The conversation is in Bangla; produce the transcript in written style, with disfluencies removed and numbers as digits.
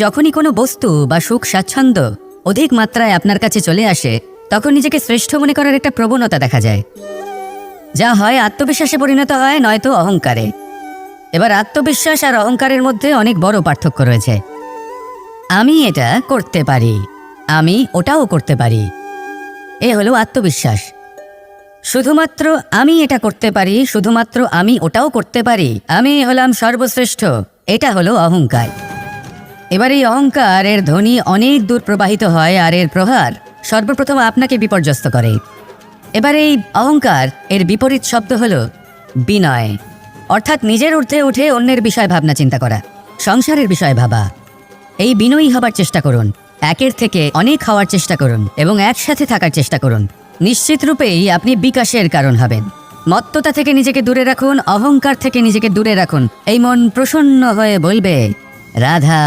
যখনই কোনো বস্তু বা সুখ স্বাচ্ছন্দ্য অধিক মাত্রায় আপনার কাছে চলে আসে, তখন নিজেকে শ্রেষ্ঠ মনে করার একটা প্রবণতা দেখা যায়, যা হয় আত্মবিশ্বাসে পরিণত হয়, নয়তো অহংকারে। এবার আত্মবিশ্বাস আর অহংকারের মধ্যে অনেক বড় পার্থক্য রয়েছে। আমি এটা করতে পারি, আমি ওটাও করতে পারি, এ হলো আত্মবিশ্বাস। শুধুমাত্র আমি এটা করতে পারি, শুধুমাত্র আমি ওটাও করতে পারি, আমি হলাম সর্বশ্রেষ্ঠ, এটা হলো অহংকার। এবার এই অহংকারের ধ্বনি অনেক দূর প্রবাহিত হয়, আর এর প্রহার সর্বপ্রথম আপনাকে বিপর্যস্ত করে। এবার এই অহংকার এর বিপরীত শব্দ হলো বিনয়, অর্থাৎ নিজের ঊর্ধ্বে উঠে অন্যের বিষয় ভাবনা চিন্তা করা, সংসারের বিষয় ভাবা। এই বিনয়ী হবার চেষ্টা করুন, একের থেকে অনেক হওয়ার চেষ্টা করুন এবং একসাথে থাকার চেষ্টা করুন। নিশ্চিত রূপেই আপনি বিকাশের কারণ হবেন। মত্ততা থেকে নিজেকে দূরে রাখুন, অহংকার থেকে নিজেকে দূরে রাখুন। এই মন প্রসন্ন হয়ে বলবে, রাধা।